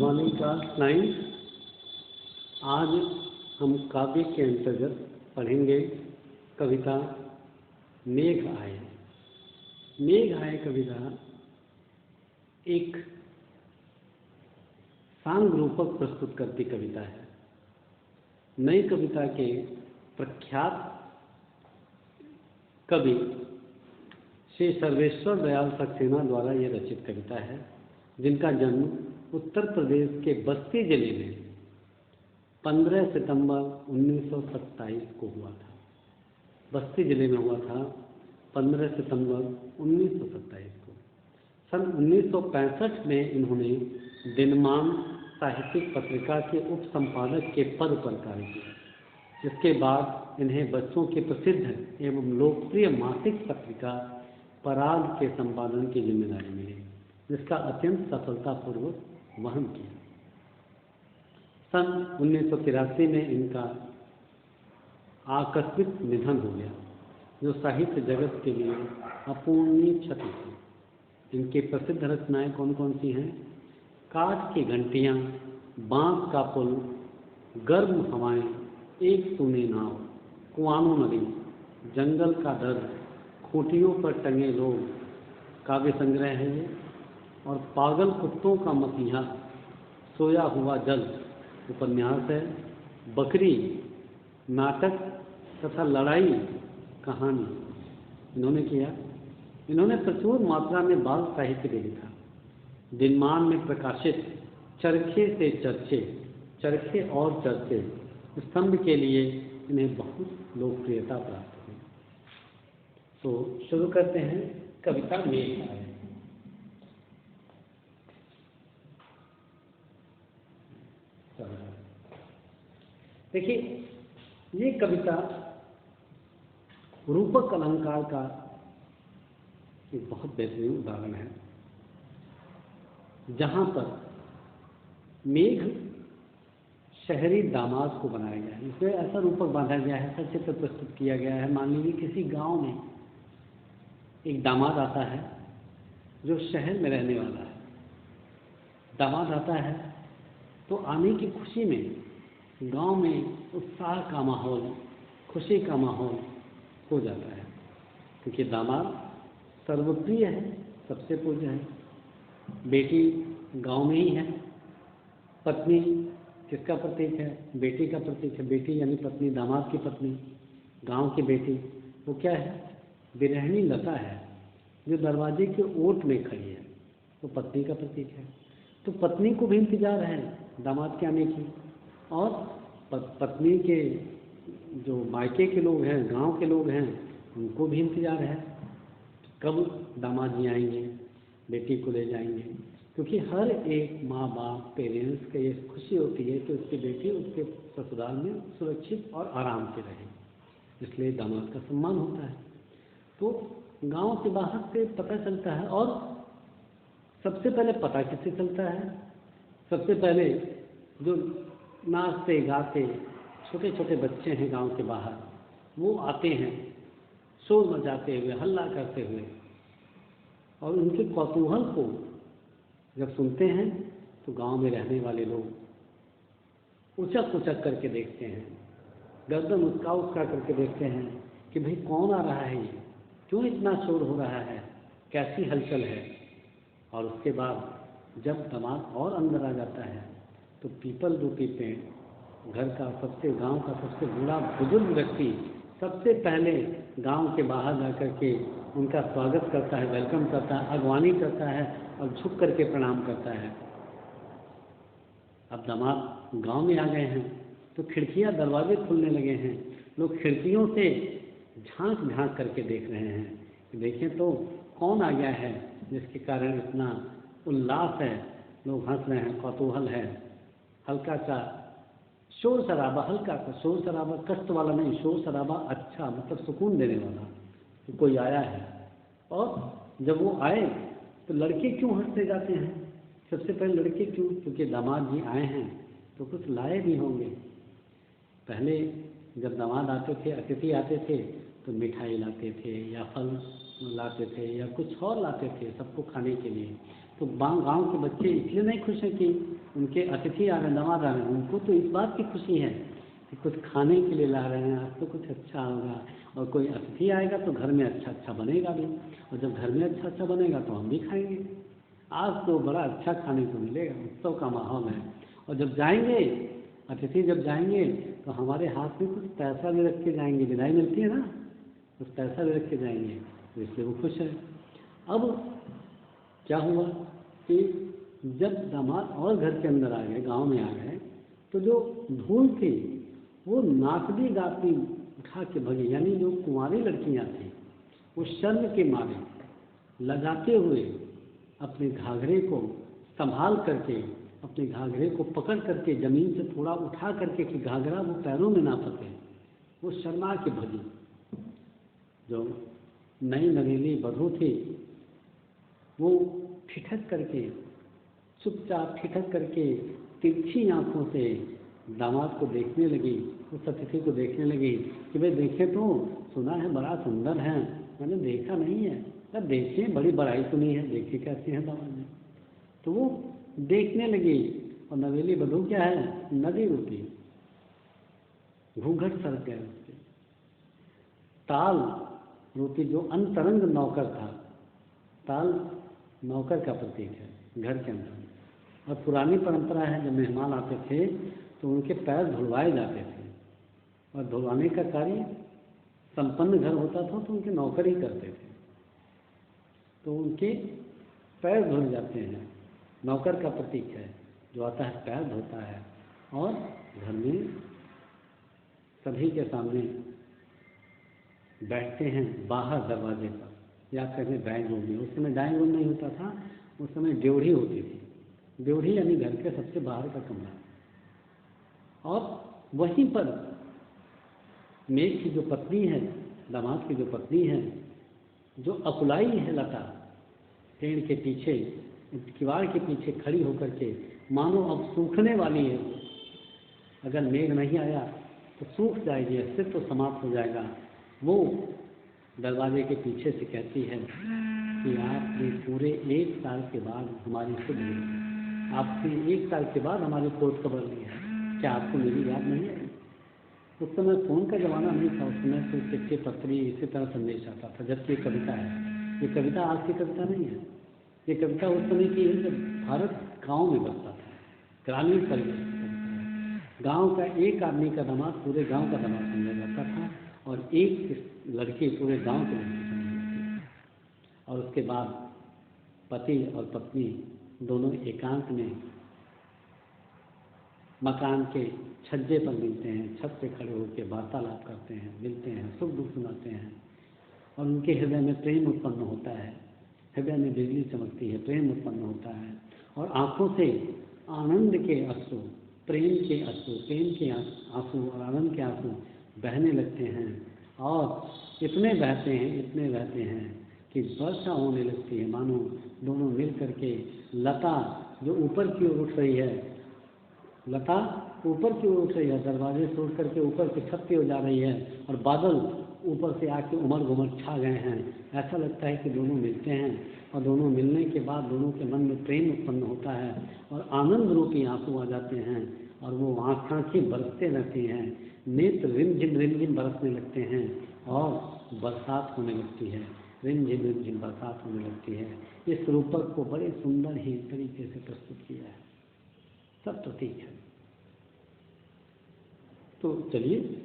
Morning class 9। आज हम काव्य के अंतर्गत पढ़ेंगे कविता मेघ आए। मेघ आए कविता एक सांग रूपक प्रस्तुत करती कविता है। नई कविता के प्रख्यात कवि श्री सर्वेश्वर दयाल सक्सेना द्वारा ये रचित कविता है, जिनका जन्म उत्तर प्रदेश के बस्ती जिले में 15 सितंबर 1927 को हुआ था। बस्ती जिले में हुआ था 15 सितंबर 1927 को। सन 1965 में इन्होंने दिनमान साहित्यिक पत्रिका के उप संपादक के पद पर कार्य किया। इसके बाद इन्हें बच्चों के प्रसिद्ध एवं लोकप्रिय मासिक पत्रिका पराग के संपादन की जिम्मेदारी मिली, जिसका अत्यंत सफलतापूर्वक वहन किया। सन 1983 में इनका आकस्मिक निधन हो गया, जो साहित्य जगत के लिए अपूर्णीय क्षति थी। इनके प्रसिद्ध रचनाएं कौन कौन सी हैं? काठ की घंटियां, बांस का पुल, गर्म हवाएं, एक तूने नाव, कुआनो नदी, जंगल का दर्द, खूंटियों पर टंगे लोग काव्य संग्रह है ये, और पागल कुत्तों का मसीहा, सोया हुआ जल उपन्यास है, बकरी नाटक तथा लड़ाई कहानी इन्होंने किया। इन्होंने प्रचुर मात्रा में बाल साहित्य भी लिखा। दिनमान में प्रकाशित चरखे से चर्चे, चरखे और चर्चे स्तंभ के लिए इन्हें बहुत लोकप्रियता प्राप्त हुई। तो शुरू करते हैं कविता मेघ आए। देखिए, ये कविता रूपक अलंकार का एक बहुत बेहतरीन उदाहरण है, जहां पर मेघ शहरी दामाद को बनाया गया है। इसमें ऐसा रूपक बांधा गया है, ऐसा चित्र प्रस्तुत किया गया है। मान लीजिए किसी गांव में एक दामाद आता है जो शहर में रहने वाला है। दामाद आता है तो आने की खुशी में गांव में उत्साह का माहौल, खुशी का माहौल हो जाता है, क्योंकि दामाद सर्वप्रिय है, सबसे पूज्य है। बेटी गांव में ही है। पत्नी किसका प्रतीक है? बेटी का प्रतीक है। बेटी यानी पत्नी, दामाद की पत्नी, गांव की बेटी, वो क्या है? बिरहनी लता है, जो दरवाजे के ओट में खड़ी है, वो पत्नी का प्रतीक है। तो पत्नी को भी इंतजार है दामाद के आने की, और पत्नी के जो मायके के लोग हैं, गांव के लोग हैं, उनको भी इंतजार है कब दामाद जी आएंगे, बेटी को ले जाएंगे। क्योंकि हर एक माँ बाप, पेरेंट्स को ये खुशी होती है कि उसकी बेटी उसके ससुराल में सुरक्षित और आराम से रहे, इसलिए दामाद का सम्मान होता है। तो गांव के बाहर से पता चलता है, और सबसे पहले पता किससे चलता है? सबसे पहले जो नाचते गाते छोटे छोटे बच्चे हैं गांव के बाहर, वो आते हैं शोर मचाते हुए, हल्ला करते हुए, और उनके कौतूहल को जब सुनते हैं तो गांव में रहने वाले लोग उचक उचक करके देखते हैं, गर्दन उसका करके देखते हैं कि भाई कौन आ रहा है, ये क्यों इतना शोर हो रहा है, कैसी हलचल है। और उसके बाद जब दामाद और अंदर आ जाता है तो पीपल रूपी पेड़, घर का सबसे, गांव का सबसे बूढ़ा बुजुर्ग व्यक्ति सबसे पहले गांव के बाहर जाकर के उनका स्वागत करता है, वेलकम करता है, अगवानी करता है और झुक करके प्रणाम करता है। अब दामाद गांव में आ गए हैं तो खिड़कियां, दरवाजे खुलने लगे हैं। लोग खिड़कियों से झांक झांक करके देख रहे हैं कि देखें तो कौन आ गया है, जिसके कारण इतना उल्लास है। लोग हंस रहे हैं, कौतूहल है, हल्का सा शोर शराबा, हल्का सा शोर शराबा, कष्ट वाला नहीं, शोर शराबा अच्छा, मतलब सुकून देने वाला कि कोई आया है। और जब वो आए तो लड़के क्यों हंसते जाते हैं? सबसे पहले लड़के क्यों? क्योंकि दामाद जी आए हैं तो कुछ लाए भी होंगे। पहले जब दामाद आते थे, अतिथि आते थे, तो मिठाई लाते थे या फल लाते थे या कुछ और लाते थे सबको खाने के लिए। तो गांव के बच्चे इसलिए नहीं खुश हैं कि उनके अतिथि आ रहे हैं, दामाद आ रहे हैं, उनको तो इस बात की खुशी है कि कुछ खाने के लिए ला रहे हैं, आज तो कुछ अच्छा होगा। और कोई अतिथि आएगा तो घर में अच्छा अच्छा बनेगा भी, और जब घर में अच्छा अच्छा बनेगा तो हम भी खाएंगे। आज तो बड़ा अच्छा खाने को मिलेगा, उत्सव का माहौल है। और जब जाएंगे अतिथि, जब जाएंगे तो हमारे हाथ में कुछ पैसा भी रख के जाएंगे, विदाई मिलती है ना, कुछ पैसा भी रख के जाएंगे, तो इसलिए वो खुश है। अब क्या हुआ कि जब दामाद और घर के अंदर आ गए, गांव में आ गए, तो जो धूल थी वो नाचती गाती उठा के भगी। यानी जो कुंवारी लड़कियां थी वो शर्म के मारे लगाते हुए अपने घाघरे को संभाल करके, अपने घाघरे को पकड़ करके ज़मीन से थोड़ा उठा करके कि घाघरा वो पैरों में ना फंसे, वो शर्मा के भगी। जो नई नवेली बधू थी वो ठिठक करके, चुपचाप ठिठक करके तिरछी आंखों से दामाद को देखने लगी, उस अतिथि को देखने लगी कि भाई देखे तो, सुना है बड़ा सुंदर है, मैंने देखा नहीं है। अरे देखे, बड़ी बड़ाई सुनी है, देखे कैसे हैं दामाद ने। तो वो देखने लगी, और नवेली बधू क्या है, नदी रूपी, घूंघट सर गए उसके। ताल रूपी जो अंतरंग नौकर था, ताल नौकर का प्रतीक है घर के अंदर। और पुरानी परंपरा है, जब मेहमान आते थे तो उनके पैर धुलवाए जाते थे, और धुलवाने का कार्य संपन्न घर होता था तो उनके नौकर ही करते थे। तो उनके पैर धुल जाते हैं, नौकर का प्रतीक है, जो आता है पैर धोता है। और घर में सभी के सामने बैठते हैं बाहर दरवाजे पर, या कहें ड्राइंग रूम में। उस समय ड्राइंग रूम नहीं होता था, उस समय ड्योढ़ी होती थी। ड्योढ़ी यानी घर के सबसे बाहर का कमरा। और वहीं पर मेघ की जो पत्नी है, दामाद की जो पत्नी है, जो अकुलाई है लता, पेड़ के पीछे, किवाड़ के पीछे खड़ी होकर के मानो अब सूखने वाली है। अगर मेघ नहीं आया तो सूख जाएगी, अस्तित्व तो समाप्त हो जाएगा। वो दरवाजे के पीछे से कहती है कि आपने पूरे 1 साल के बाद हमारी सुध ली, आपने 1 साल के बाद हमारी खोज खबर ली है, क्या आपको मेरी याद नहीं है? उस समय फ़ोन का ज़माना नहीं था, उस समय तो चिट्ठी पत्री इसी तरह संदेश आता था। जबकि ये कविता है, ये कविता आज की कविता नहीं है, ये कविता उस समय की है जब भारत गाँव में बसता था, ग्रामीण परिवेश की कविता है। गाँव का एक आदमी का दामाद पूरे गाँव का दामाद समझा जाता था, और एक लड़की पूरे गाँव की लड़की समझी जाती थी। और उसके बाद पति और पत्नी दोनों एकांत में मकान के छज्जे पर मिलते हैं, छत पे खड़े होकर वार्तालाप करते हैं, मिलते हैं, सुख दुख सुनाते हैं, और उनके हृदय में प्रेम उत्पन्न होता है। हृदय में बिजली चमकती है, प्रेम उत्पन्न होता है, और आंखों से आनंद के अश्रु, प्रेम के अश्रु, प्रेम के आंसू और आनंद के आंसू बहने लगते हैं। और इतने बहते हैं, इतने बहते हैं कि वर्षा होने लगती है, मानो दोनों मिल करके लता जो ऊपर की ओर उठ रही है, लता ऊपर की ओर उठ रही है, दरवाजे से उठ करके ऊपर की छत की ओर जा रही है, और बादल ऊपर से आके उमड़ घुमड़ छा गए हैं। ऐसा लगता है कि दोनों मिलते हैं, और दोनों मिलने के बाद दोनों के मन में प्रेम उत्पन्न होता है, और आनंद रूपी आंसू आ जाते हैं, और वो आँखें बरसते रहती हैं, नेत्र रिमझिम बरसने लगते हैं, और बरसात होने लगती है, रिमझिम बरसात होने लगती है। इस रूपक को बड़े सुंदर ही तरीके से प्रस्तुत किया है, सब प्रतीक है। तो चलिए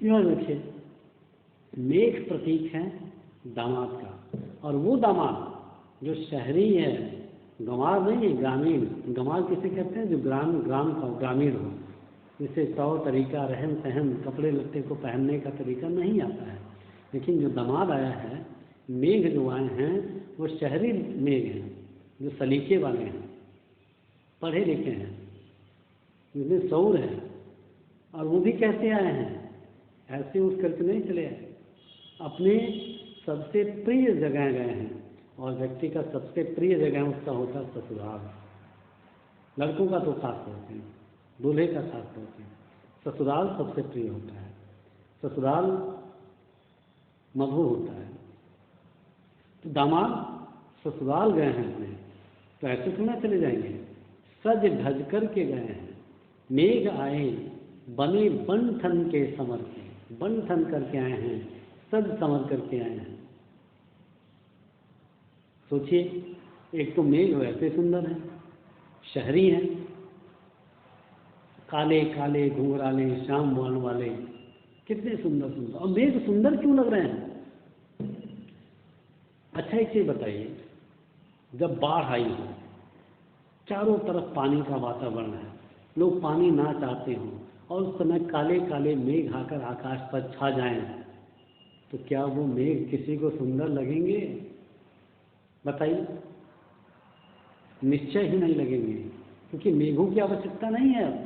यह देखिए, मेघ प्रतीक है दामाद का, और वो दामाद जो शहरी है, गंवार नहीं है, ग्रामीण। गंवार किसे कहते हैं? जो ग्राम का ग्रामीण हो, जिसे तौर तरीका, रहन सहन, कपड़े लत्ते को पहनने का तरीका नहीं आता है। लेकिन जो दामाद आया है, मेघ जो आए हैं, वो शहरी मेघ हैं, जो सलीके वाले हैं, पढ़े लिखे हैं, जिसमें शौर है। और वो भी कैसे आए हैं? ऐसे उठ करके नहीं चले आए, अपने सबसे प्रिय जगह गए हैं। और व्यक्ति का सबसे प्रिय जगह उसका होता है ससुराल। लड़कों का तो खास होते हैं, दूल्हे का खास होते हैं। ससुराल सबसे प्रिय होता है, ससुराल मधुर होता है। तो दामाद ससुराल गए हैं अपने, तो ऐसे क्यों ना चले जाएंगे, सज धज कर के गए हैं। मेघ आए बने बन ठन के समर के, बन ठन करके आए हैं, सज समर करके आए हैं। सोचिए, एक तो मेघ वैसे सुंदर है, शहरी हैं, काले काले घुंघराले श्याम वर्ण वाले, कितने सुंदर सुंदर। और मेघ सुंदर क्यों लग रहे हैं? अच्छा एक चीज बताइए, जब बाढ़ आई हो, चारों तरफ पानी का वातावरण है, लोग पानी ना चाहते हों, और उस समय काले काले मेघ आकर आकाश पर छा जाएं, तो क्या वो मेघ किसी को सुंदर लगेंगे? बताइए, निश्चय ही नहीं लगेंगे, क्योंकि मेघों की आवश्यकता नहीं है अब।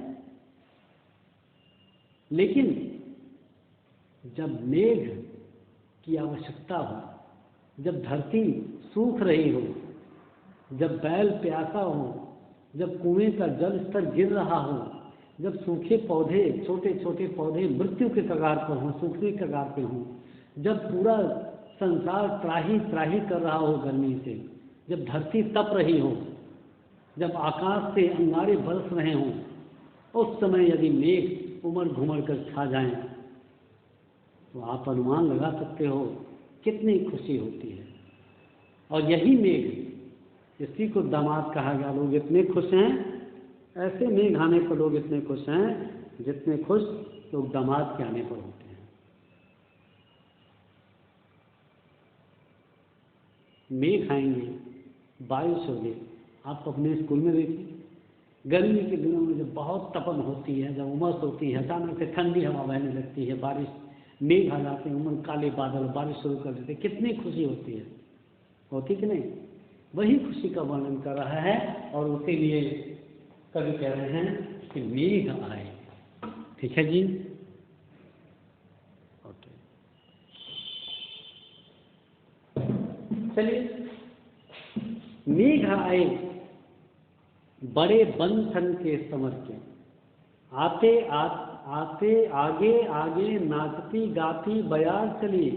लेकिन जब मेघ की आवश्यकता हो, जब धरती सूख रही हो, जब बैल प्यासा हो, जब कुएं का जल स्तर गिर रहा हो, जब सूखे पौधे, छोटे छोटे पौधे मृत्यु के कगार पर हों, सूखने के कगार पर हों, जब पूरा संसार त्राही त्राही कर रहा हो गर्मी से, जब धरती तप रही हो, जब आकाश से अंगारे बरस रहे हों, उस समय यदि मेघ उमड़ घुमड़ कर छा जाएं, तो आप अनुमान लगा सकते हो कितनी खुशी होती है। और यही मेघ, इसी को दामाद कहा गया। लोग इतने खुश हैं, ऐसे मेघ आने पर लोग इतने खुश हैं जितने खुश लोग दामाद के आने पर होते हैं। मेघ आएंगे, बारिश होगी। आप अपने स्कूल में देखिए, गर्मी के दिनों में जब बहुत तपन होती है, जब उमस होती है, अचानक से ठंडी हवा बहने लगती है, बारिश, मेघ आ जाते हैं, उमस काले बादल, बारिश शुरू कर देते, कितनी खुशी होती है, होती कि नहीं? वही खुशी का वर्णन कर रहा है, और उसी लिए कवि कह रहे हैं कि मेघ आए। ठीक है जी, ओके, चलिए। मेघ आए बड़े बन ठन के समर के, आते आगे आगे नाचती गाती बयार चली।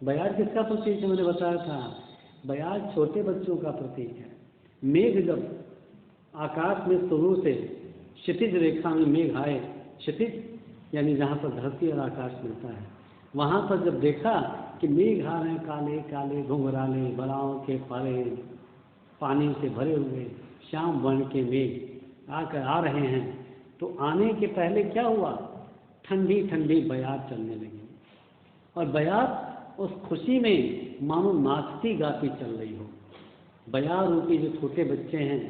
बयार किसका प्रतीक है? मैंने बताया था, बयार छोटे बच्चों का प्रतीक है। मेघ जब आकाश में शुरू से क्षितिज रेखा में मेघ आए, क्षितिज यानी जहाँ पर धरती और आकाश मिलता है, वहाँ पर जब देखा कि मेघ आ रहे हैं, काले काले घुंघराले बलाओं के पाले, पानी से भरे हुए श्याम वर्ण के मेघ आकर आ रहे हैं, तो आने के पहले क्या हुआ? ठंडी ठंडी बयार चलने लगी, और बयार उस खुशी में मानो नाचती गाती चल रही हो। बयार रूपी जो छोटे बच्चे हैं,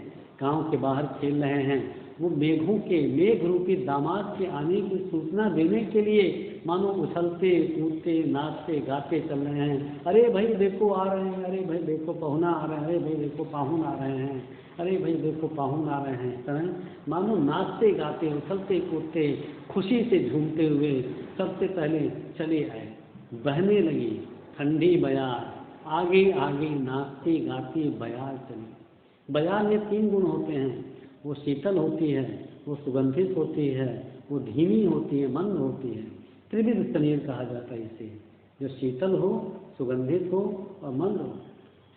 गांव के बाहर खेल रहे हैं, वो मेघों के, मेघ रूपी दामाद के आने की सूचना देने के लिए मानो उछलते कूदते नाचते गाते चल रहे हैं। अरे भाई देखो आ रहे हैं, अरे भाई देखो पहुना आ रहे हैं, अरे भाई देखो पाहुन आ रहे हैं, अरे भाई देखो पाहुन आ रहे हैं। तरह मानो नाचते गाते उछलते कूदते खुशी से झूमते हुए सबसे पहले चले आए। बहने लगी ठंडी बयार, आगे आगे नाचती गाती बयार चली। बयार में 3 गुण होते हैं, वो शीतल होती है, वो सुगंधित होती है, वो धीमी होती है, मंद होती है। त्रिविध सनेर कहा जाता है इसे, जो शीतल हो, सुगंधित हो और मंद हो।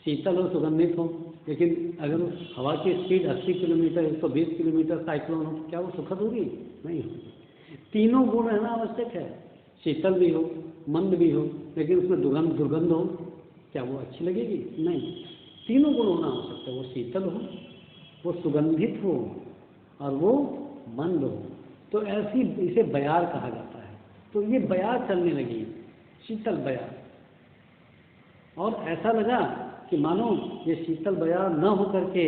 शीतल हो, सुगंधित हो, लेकिन अगर उस हवा की स्पीड 80 किलोमीटर 120 किलोमीटर साइक्लोन हो, तो क्या वो सुखद होगी? नहीं होगी। तीनों गुण रहना आवश्यक है, शीतल भी हो, मंद भी हो, लेकिन उसमें दुर्गंध हो, क्या वो अच्छी लगेगी? नहीं। तीनों गुण होना आवश्यक है, वो शीतल हो, वो सुगंधित हो और वो मंद हो। तो ऐसी इसे बयार कहा जाता है। तो ये बयार चलने लगी, शीतल बयार, और ऐसा लगा कि मानो ये शीतल बयार न हो करके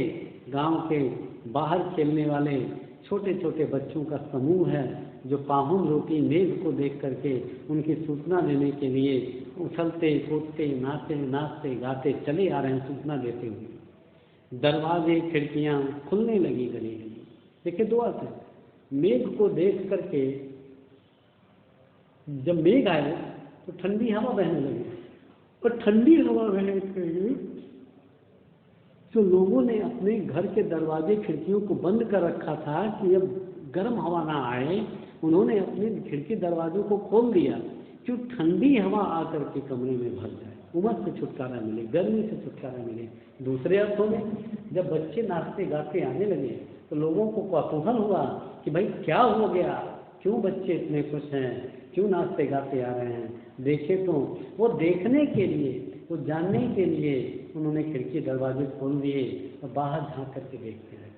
गांव के बाहर खेलने वाले छोटे छोटे बच्चों का समूह है, जो पाहुन रूपी मेघ को देख करके उनकी सूचना देने के लिए उछलते कूदते नाचते नाचते गाते चले आ रहे हैं, सूचना देते हुए। दरवाजे खिड़कियां खुलने लगी गली गली। देखिए दुआ से मेघ को देख करके जब मेघ आए तो ठंडी हवा बहने लगी, और ठंडी हवा बहने लगी तो लोगों ने अपने घर के दरवाजे खिड़कियों को बंद कर रखा था कि अब गर्म हवा ना आए, उन्होंने अपने खिड़की दरवाजों को खोल दिया क्यों ठंडी हवा आकर के कमरे में भर जाए, उमस से छुटकारा मिले, गर्मी से छुटकारा मिले। दूसरे अर्थों में जब बच्चे नाचते गाते आने लगे तो लोगों को कौतूहल हुआ कि भाई क्या हो गया, क्यों बच्चे इतने खुश हैं, क्यों नाचते गाते आ रहे हैं। देखे तो वो देखने के लिए, वो जानने के लिए उन्होंने खिड़की दरवाजे खोल दिए और बाहर झांक करके देखते रहे।